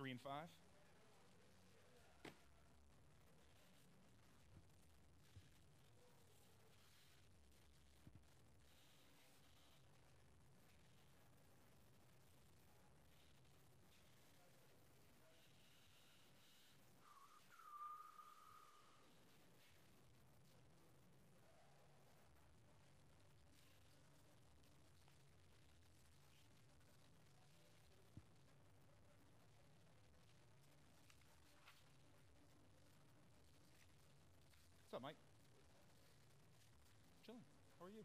3 and 5. What's up, Mike? Chilling. How are you?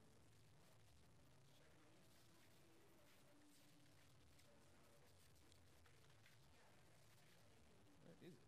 Where is it?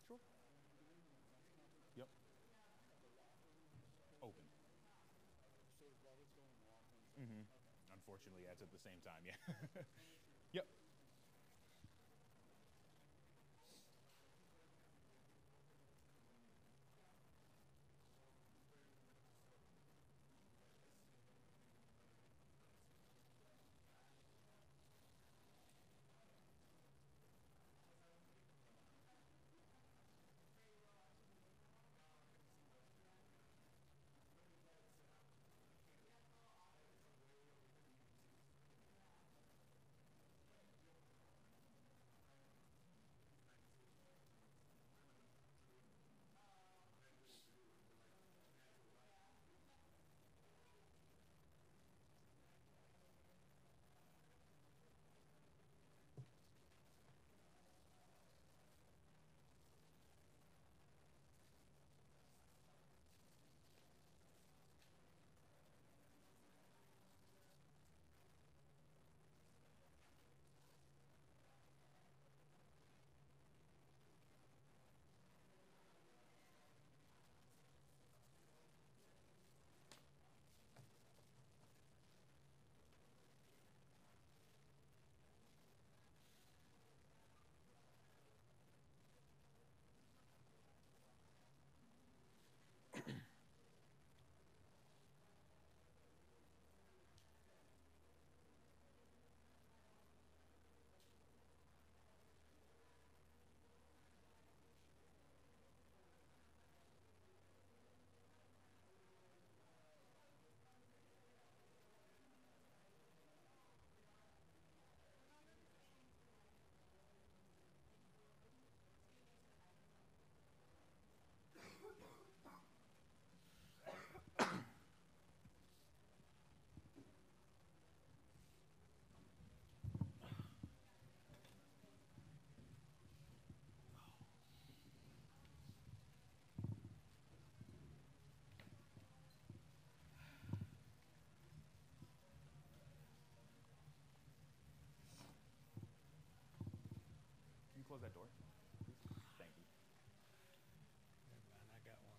Sure. Yep. Open. Mm-hmm. Unfortunately, yeah, it's at the same time, yeah. Yep. close that door? Thank you. Never mind, I got one.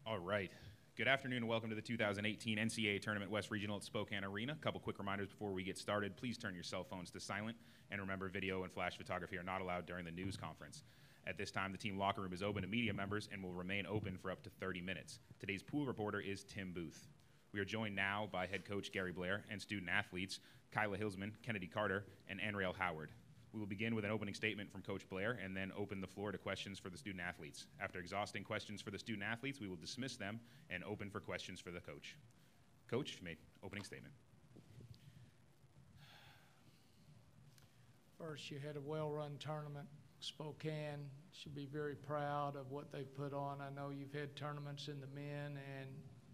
All right. Good afternoon and welcome to the 2018 NCAA Tournament West Regional at Spokane Arena. A couple quick reminders before we get started. Please turn your cell phones to silent, and remember, video and flash photography are not allowed during the news conference. At this time, the team locker room is open to media members and will remain open for up to 30 minutes. Today's pool reporter is Tim Booth. We are joined now by head coach Gary Blair and student athletes Kyla Hilsman, Kennedy Carter, and Anriel Howard. We will begin with an opening statement from Coach Blair and then open the floor to questions for the student athletes. After exhausting questions for the student athletes, we will dismiss them and open for questions for the coach. Coach, made opening statement. First, you had a well-run tournament. Spokane should be very proud of what they've put on. I know you've had tournaments in the men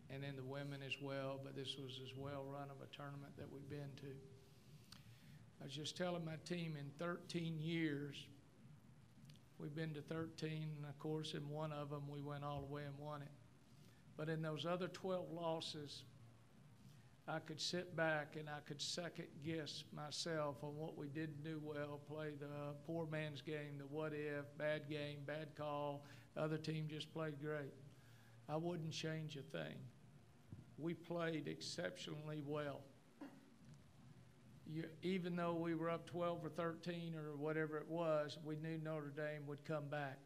and in the women as well, but this was as well-run of a tournament that we've been to. I was just telling my team in 13 years, we've been to 13, and of course in one of them we went all the way and won it. But in those other 12 losses, I could sit back and I could second guess myself on what we didn't do well, play the poor man's game, the what if, bad game, bad call, the other team just played great. I wouldn't change a thing. We played exceptionally well. Even though we were up 12 or 13 or whatever it was, we knew Notre Dame would come back.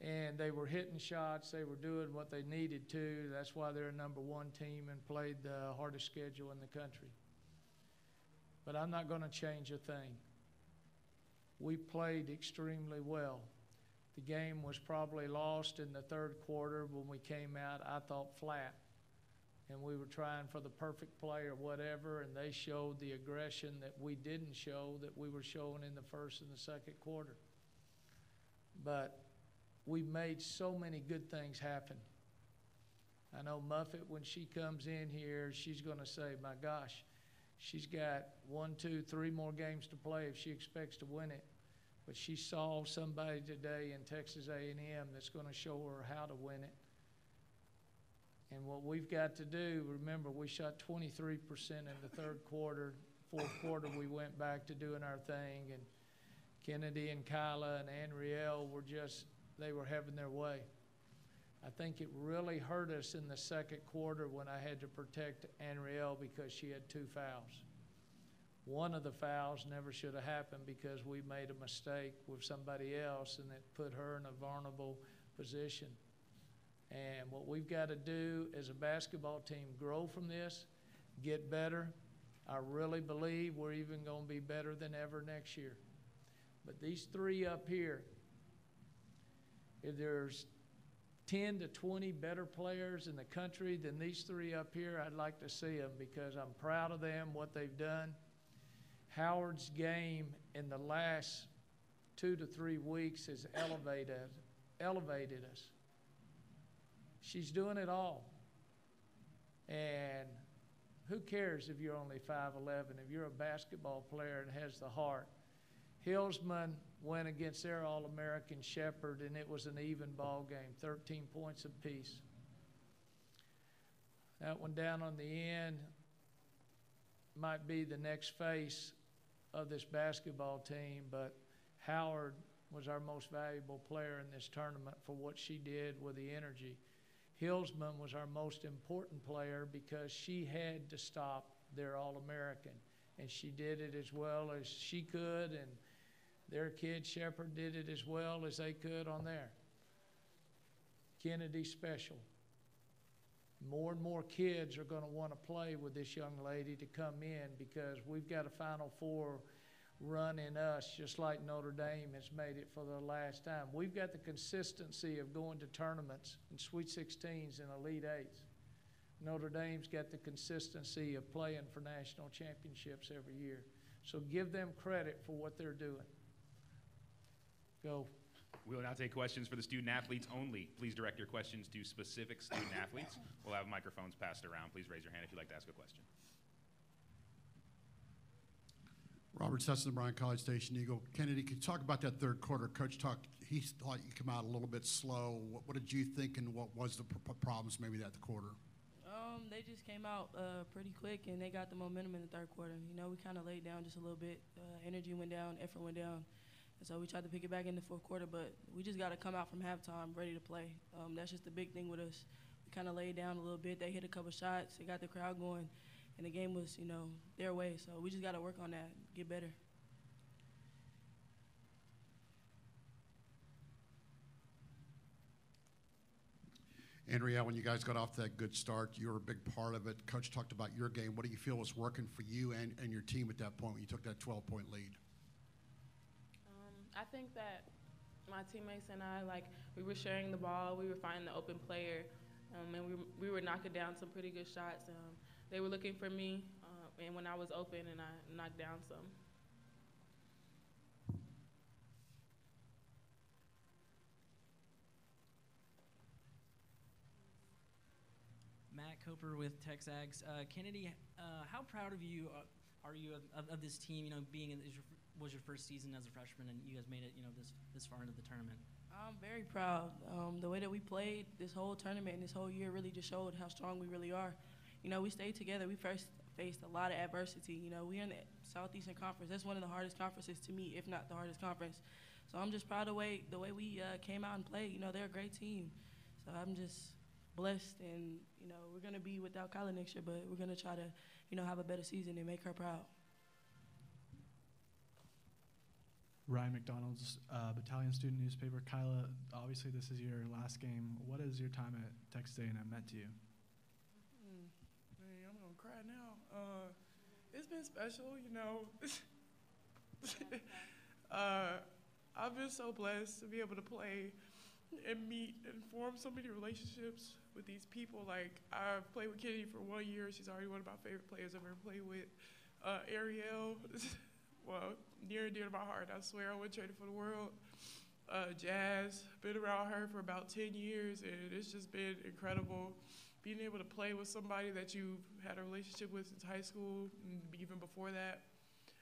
And they were hitting shots. They were doing what they needed to. That's why they're a number one team and played the hardest schedule in the country. But I'm not going to change a thing. We played extremely well. The game was probably lost in the third quarter when we came out, I thought, flat. And we were trying for the perfect play or whatever, and they showed the aggression that we didn't show, that we were showing in the first and the second quarter. But we made so many good things happen. I know Muffet, when she comes in here, she's going to say, my gosh, she's got 1, 2, 3 more games to play if she expects to win it. But she saw somebody today in Texas A&M that's going to show her how to win it. And what we've got to do, remember, we shot 23% in the third quarter. Fourth quarter, we went back to doing our thing. And Kennedy and Kyla and Anriel were just, they were having their way. I think it really hurt us in the second quarter when I had to protect Anriel because she had 2 fouls. One of the fouls never should have happened because we made a mistake with somebody else, and it put her in a vulnerable position. And what we've got to do as a basketball team, grow from this, get better. I really believe we're even going to be better than ever next year. But these 3 up here, if there's 10 to 20 better players in the country than these 3 up here, I'd like to see them because I'm proud of them, what they've done. Howard's game in the last 2 to 3 weeks has elevated us. She's doing it all. And who cares if you're only 5'11", if you're a basketball player and has the heart. Hilsman went against their All-American Shepherd, and it was an even ball game, 13 points apiece. That one down on the end might be the next face of this basketball team, but Howard was our most valuable player in this tournament for what she did with the energy. Hilsman was our most important player because she had to stop their All-American, and she did it as well as she could, and their kid Shepherd did it as well as they could on there. Kennedy special. More and more kids are going to want to play with this young lady to come in because we've got a Final Four run in us, just like Notre Dame has made it for the last time. We've got the consistency of going to tournaments and Sweet 16s and Elite 8s. Notre Dame's got the consistency of playing for national championships every year. So give them credit for what they're doing. Go. We will now take questions for the student athletes only. Please direct your questions to specific student athletes. We'll have microphones passed around. Please raise your hand if you'd like to ask a question. Robert Sesson, Bryan College Station Eagle. Kennedy, could you talk about that third quarter? Coach talked, he thought you come out a little bit slow. What did you think, and what was the problems maybe that quarter? They just came out pretty quick, and they got the momentum in the third quarter. You know, we kind of laid down just a little bit. Energy went down, effort went down. And so we tried to pick it back in the fourth quarter, but we just got to come out from halftime ready to play. That's just the big thing with us. We kind of laid down a little bit. They hit a couple shots. They got the crowd going, and the game was, you know, their way. So we just got to work on that, get better. Andrea, when you guys got off to that good start, you were a big part of it. Coach talked about your game. What do you feel was working for you and your team at that point when you took that 12-point lead? I think that my teammates and I, like, we were sharing the ball, we were finding the open player, and we were knocking down some pretty good shots. They were looking for me, and when I was open, and I knocked down some. Matt Coper with Texags. Kennedy, how proud of you are you of this team? You know, was your first season as a freshman, and you guys made it, you know, this far into the tournament. I'm very proud. The way that we played this whole tournament and this whole year really just showed how strong we really are. You know, we stayed together. We first faced a lot of adversity. You know, we're in the Southeastern Conference. That's one of the hardest conferences to me, if not the hardest conference. So I'm just proud of the way we came out and played. You know, they're a great team. So I'm just blessed, and, you know, we're going to be without Kyla next year, but we're going to try to, you know, have a better season and make her proud. Ryan McDonald's Battalion Student Newspaper. Kyla, obviously this is your last game. What has your time at Texas A&M meant to you? Man, I'm gonna cry now. It's been special, you know. I've been so blessed to be able to play and meet and form so many relationships with these people. Like, I've played with Kennedy for 1 year. She's already one of my favorite players I've ever played with. Ariel, well, near and dear to my heart. I swear I wouldn't trade it for the world. Jazz, been around her for about 10 years, and it's just been incredible being able to play with somebody that you've had a relationship with since high school, and even before that.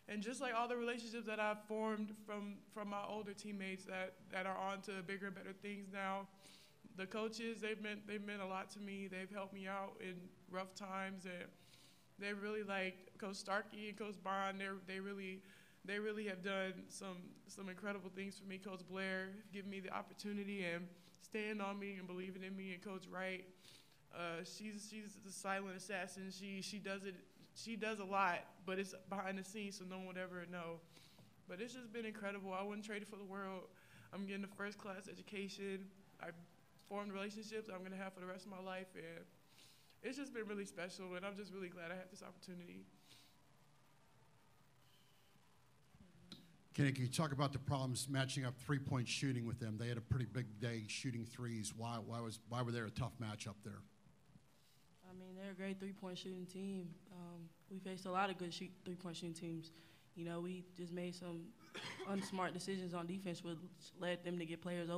And just like all the relationships that I've formed from my older teammates that are on to bigger and better things now. The coaches, they've meant a lot to me. They've helped me out in rough times, and they really, like Coach Starkey and Coach Bond, they really have done some incredible things for me. Coach Blair giving me the opportunity and staying on me and believing in me, and Coach Wright. She's the silent assassin. She does a lot, but it's behind the scenes, so no one would ever know. But it's just been incredible. I wouldn't trade it for the world. I'm getting a first-class education. I've formed relationships I'm going to have for the rest of my life, and it's just been really special, and I'm just really glad I had this opportunity. Kenny, can you talk about the problems matching up three-point shooting with them? They had a pretty big day shooting threes. Why were they a tough matchup there? I mean, they're a great three-point shooting team. We faced a lot of good three-point shooting teams. You know, we just made some unsmart decisions on defense, which led them to get players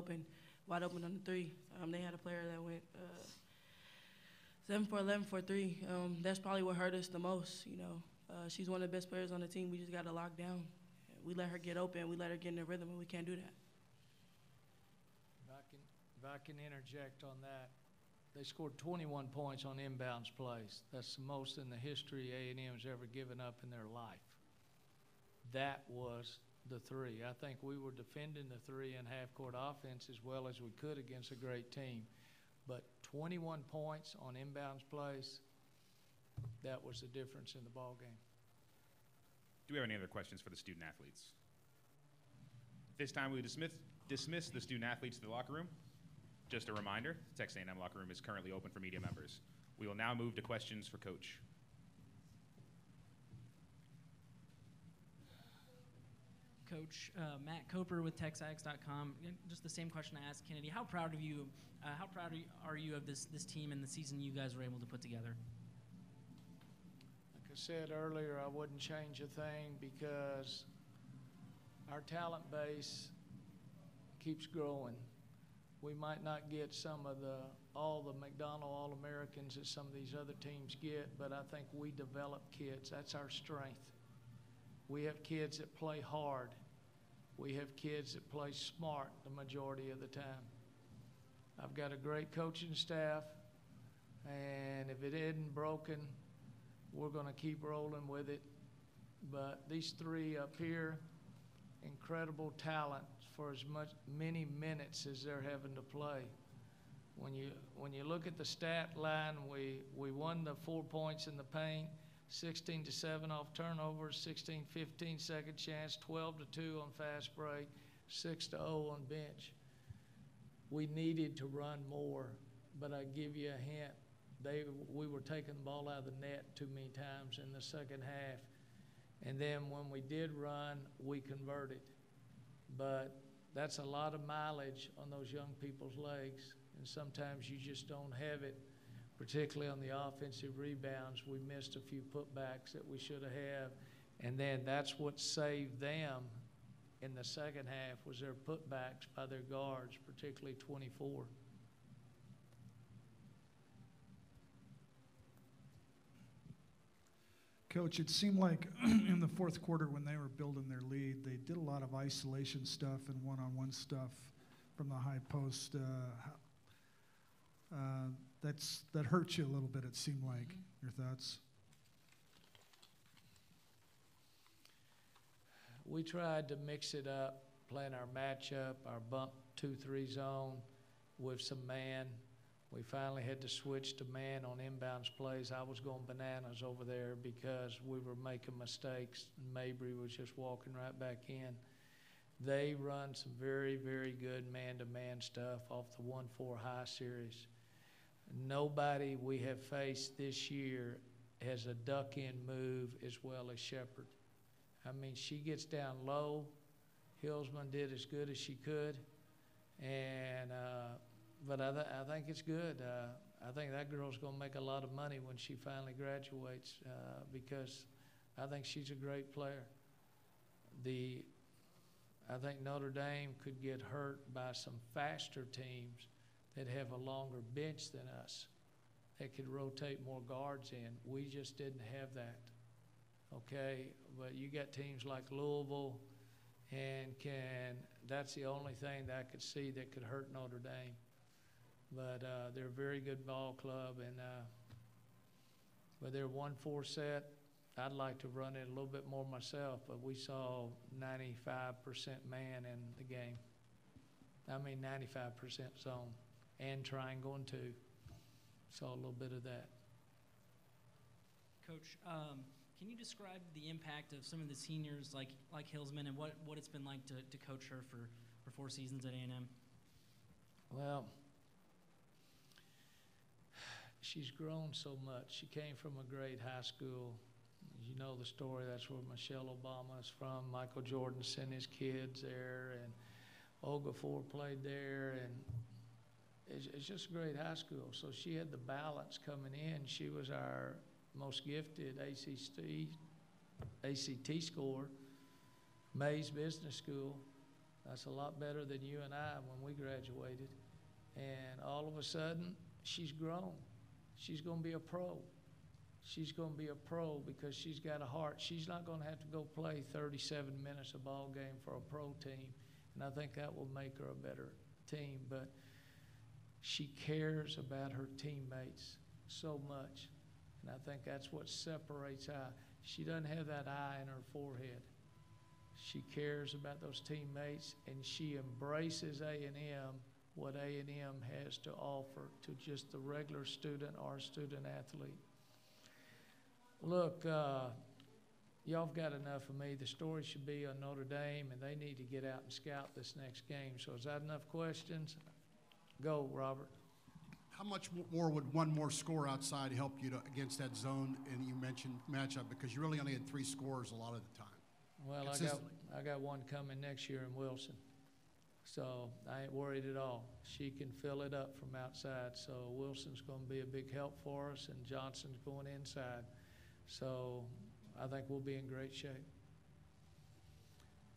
wide open on the three. They had a player that went 7 for 11 for 3. That's probably what hurt us the most. You know, she's one of the best players on the team. We just got to lock down. We let her get open. We let her get in the rhythm, and we can't do that. If I can interject on that. They scored 21 points on inbounds plays. That's the most in the history A&M's ever given up in their life. That was the three. I think we were defending the three and half-court offense as well as we could against a great team. But 21 points on inbounds plays, that was the difference in the ball game. Do we have any other questions for the student athletes? This time we dismiss the student athletes to the locker room. Just a reminder, the Texas A&M locker room is currently open for media members. We will now move to questions for Coach. Coach, Matt Coper with TexAgs.com. Just the same question I asked Kennedy. How proud are you of this team and the season you guys were able to put together? Like I said earlier, I wouldn't change a thing because our talent base keeps growing. We might not get all the McDonald All-Americans that some of these other teams get, but I think we develop kids. That's our strength. We have kids that play hard. We have kids that play smart the majority of the time. I've got a great coaching staff, and if it isn't broken, we're going to keep rolling with it. But these three up here, incredible talent for many minutes as they're having to play. When you look at the stat line, we won the 4 points in the paint, 16-7 off turnovers, 16-15 second chance, 12-2 on fast break, 6-0 on bench. We needed to run more, but I give you a hint. We were taking the ball out of the net too many times in the second half. And then when we did run, we converted. But that's a lot of mileage on those young people's legs, and sometimes you just don't have it, particularly on the offensive rebounds. We missed a few putbacks that we should have had, and then that's what saved them in the second half was their putbacks by their guards, particularly 24. Coach, it seemed like in the fourth quarter when they were building their lead, they did a lot of isolation stuff and one-on-one stuff from the high post. That hurt you a little bit, it seemed like. Your thoughts? We tried to mix it up, playing our matchup, our bump 2-3 zone with some man. We finally had to switch to man on inbounds plays. I was going bananas over there because we were making mistakes, and Mabry was just walking right back in. They run some very, very good man-to-man stuff off the 1-4 high series. Nobody we have faced this year has a duck-in move as well as Shepherd. I mean, she gets down low. Hillsman did as good as she could, and but I think it's good. I think that girl's going to make a lot of money when she finally graduates because I think she's a great player. I think Notre Dame could get hurt by some faster teams that have a longer bench than us that could rotate more guards in. We just didn't have that, okay? But you got teams like Louisville, and that's the only thing that I could see that could hurt Notre Dame. But they're a very good ball club, and with their 1-4 set, I'd like to run it a little bit more myself, but we saw 95% man in the game. I mean 95% zone and triangle and two. Saw a little bit of that. Coach, can you describe the impact of some of the seniors like Hillsman and what it's been like to coach her for 4 seasons at A&M? Well, she's grown so much. She came from a great high school. You know the story. That's where Michelle Obama is from. Michael Jordan sent his kids there, and Okafor played there, and it's just a great high school. So she had the balance coming in. She was our most gifted ACT scorer. Mays Business School. That's a lot better than you and I when we graduated. And all of a sudden, she's grown. She's going to be a pro. She's going to be a pro because she's got a heart. She's not going to have to go play 37 minutes a ball game for a pro team, and I think that will make her a better team. But she cares about her teammates so much, and I think that's what separates her. She doesn't have that eye in her forehead. She cares about those teammates, and she embraces A&M, what A&M has to offer to just the regular student or student athlete. Look, y'all have got enough of me. The story should be on Notre Dame, and they need to get out and scout this next game. So is that enough questions? Go, Robert. How much more would one more score outside help you against that zone? And you mentioned matchup because you really only had 3 scorers a lot of the time. Well, I got one coming next year in Wilson. So I ain't worried at all. She can fill it up from outside. So Wilson's going to be a big help for us, and Johnson's going inside. So I think we'll be in great shape.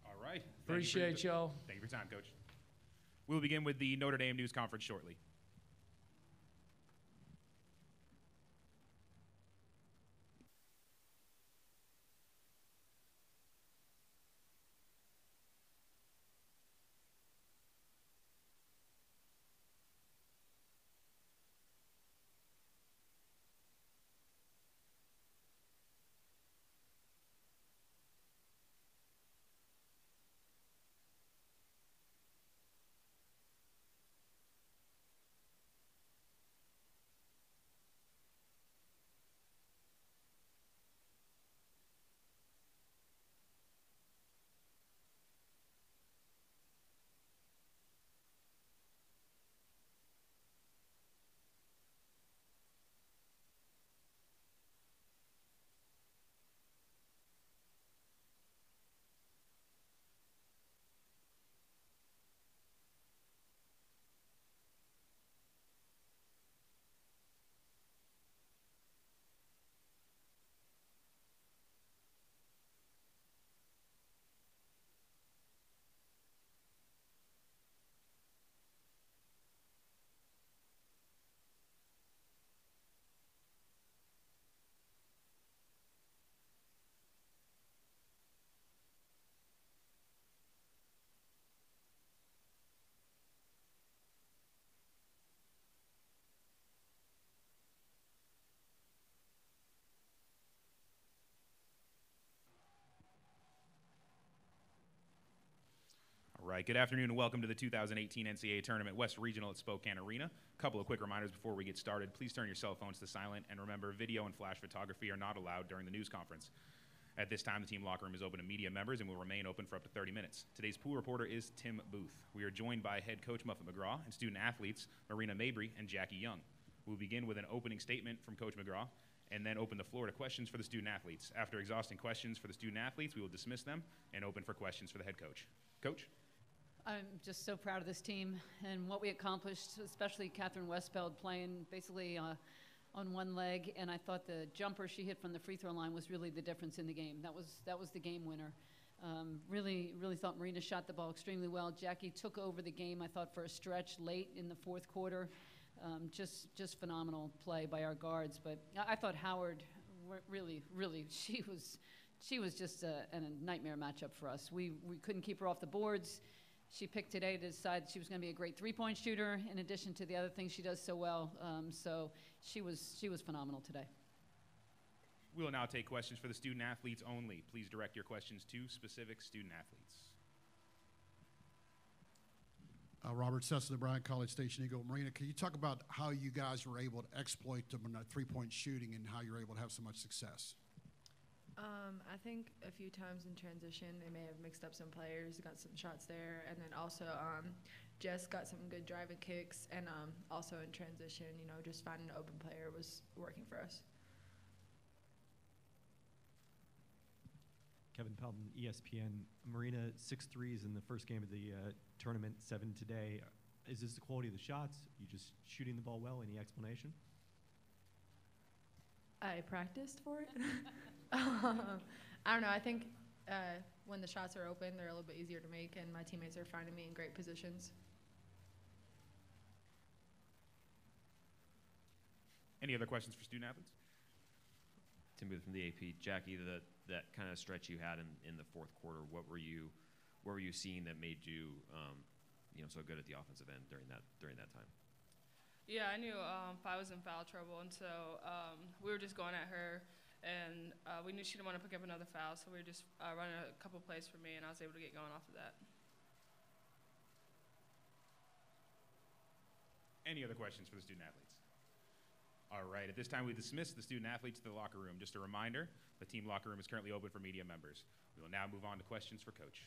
All right. Appreciate y'all. Thank you for your time, Coach. We'll begin with the Notre Dame news conference shortly. right, good afternoon and welcome to the 2018 NCAA Tournament West Regional at Spokane Arena. A couple of quick reminders before we get started. Please turn your cell phones to silent, and remember, video and flash photography are not allowed during the news conference. At this time, the team locker room is open to media members and will remain open for up to 30 minutes. Today's pool reporter is Tim Booth. We are joined by head coach Muffet McGraw and student athletes Marina Mabry and Jackie Young. We'll begin with an opening statement from Coach McGraw and then open the floor to questions for the student athletes. After exhausting questions for the student athletes, we will dismiss them and open for questions for the head coach. Coach? I'm just so proud of this team and what we accomplished, especially Catherine Westfeld playing basically on one leg, and I thought the jumper she hit from the free throw line was really the difference in the game. That was the game winner. Really thought Marina shot the ball extremely well. Jackie took over the game, I thought, for a stretch late in the fourth quarter. Just phenomenal play by our guards. But I thought Howard really, she was just a nightmare matchup for us. We couldn't keep her off the boards. She picked today to decide she was going to be a great three-point shooter in addition to the other things she does so well. So she was phenomenal today. We will now take questions for the student athletes only. Please direct your questions to specific student athletes. Robert Sessa, Bryan College Station Eagle. Marina, can you talk about how you guys were able to exploit the three-point shooting and how you're able to have so much success? I think a few times in transition they may have mixed up some players, got some shots there, and then also Jess got some good driving kicks, and also in transition, just finding an open player was working for us. Kevin Pelton, ESPN. Marina, 6 threes in the first game of the tournament, 7 today. Is this the quality of the shots? You just shooting the ball well? Any explanation? I practiced for it. I don't know. I think when the shots are open, they're a little bit easier to make, and my teammates are finding me in great positions. Any other questions for student athletes? Tim Booth from the AP. Jackie, that kind of stretch you had in the fourth quarter, what were you seeing that made you so good at the offensive end during that time? Yeah, I knew I was in foul trouble, and so we were just going at her, and we knew she didn't want to pick up another foul, so we were just running a couple plays for me, and I was able to get going off of that. Any other questions for the student athletes? All right, at this time we dismiss the student athletes to the locker room. Just a reminder, the team locker room is currently open for media members. We will now move on to questions for Coach.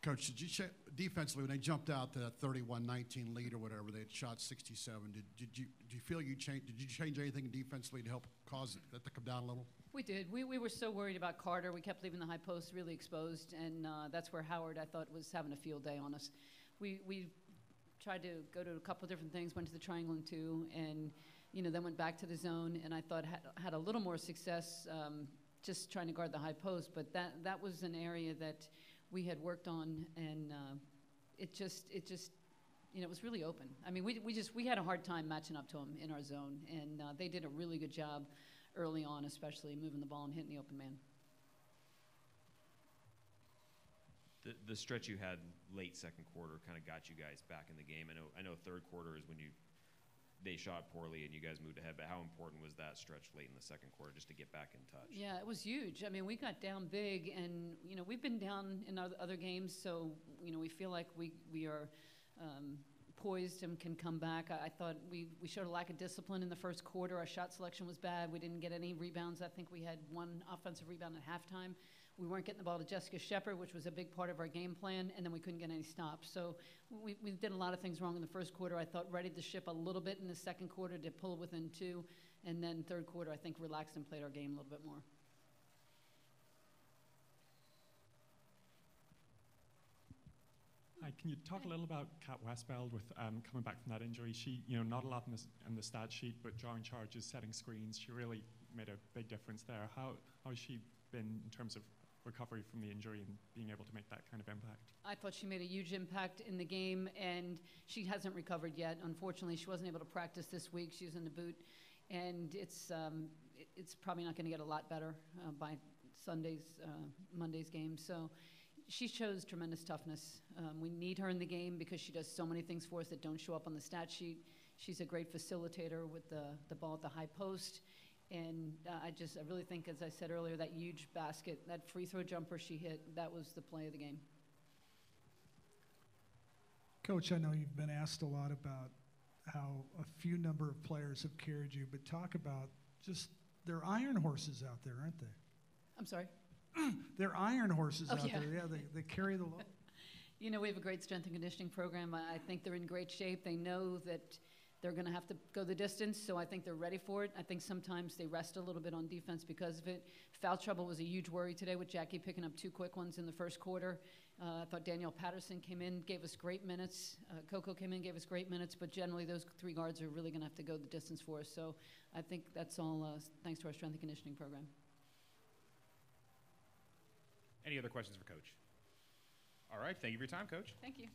Coach, did you check defensively when they jumped out to that 31-19 lead or whatever? They had shot 67. Did you feel you changed? Did you change anything defensively to help cause that to come down a little? We did. We were so worried about Carter. We kept leaving the high post really exposed, and that's where Howard, I thought, was having a field day on us. We tried to go to a couple different things, went to the triangle and two, and then went back to the zone, and I thought had a little more success just trying to guard the high post, but that was an area that we had worked on, and it was really open. I mean, we had a hard time matching up to them in our zone, and they did a really good job early on, especially moving the ball and hitting the open man. The stretch you had late second quarter kind of got you guys back in the game. I know third quarter is when they shot poorly and you guys moved ahead, but how important was that stretch late in the second quarter just to get back in touch? Yeah, it was huge. I mean, we got down big, and we've been down in other games, so we feel like we are poised and can come back. I thought we showed a lack of discipline in the first quarter. Our shot selection was bad. We didn't get any rebounds. I think we had one offensive rebound at halftime. We weren't getting the ball to Jessica Shepard, which was a big part of our game plan, and then we couldn't get any stops. So we did a lot of things wrong in the first quarter. I thought readied the ship a little bit in the second quarter to pull within 2, and then third quarter I think relaxed and played our game a little bit more. Hi, can you talk a little about Kat Westfeld with coming back from that injury? She, not a lot in the stat sheet, but drawing charges, setting screens, she really made a big difference there. How has she been in terms of recovery from the injury and being able to make that kind of impact? I thought she made a huge impact in the game, and she hasn't recovered yet. Unfortunately, she wasn't able to practice this week. She was in the boot, and it's probably not going to get a lot better by Monday's game. So she shows tremendous toughness. We need her in the game because she does so many things for us that don't show up on the stat sheet. She's a great facilitator with the ball at the high post, And I really think, as I said earlier, that huge basket, that free throw jumper she hit, that was the play of the game. Coach, I know you've been asked a lot about how a few number of players have carried you, but talk about just, they're iron horses out there, aren't they? I'm sorry? They're iron horses out yeah. there. Yeah, they carry the load. You know, we have a great strength and conditioning program. I think they're in great shape. They know that they're going to have to go the distance, so I think they're ready for it. I think sometimes they rest a little bit on defense because of it. Foul trouble was a huge worry today with Jackie picking up 2 quick ones in the first quarter. I thought Danielle Patterson came in, gave us great minutes. Coco came in, gave us great minutes, but generally those 3 guards are really going to have to go the distance for us. So I think that's all thanks to our strength and conditioning program. Any other questions for Coach? All right, thank you for your time, Coach. Thank you.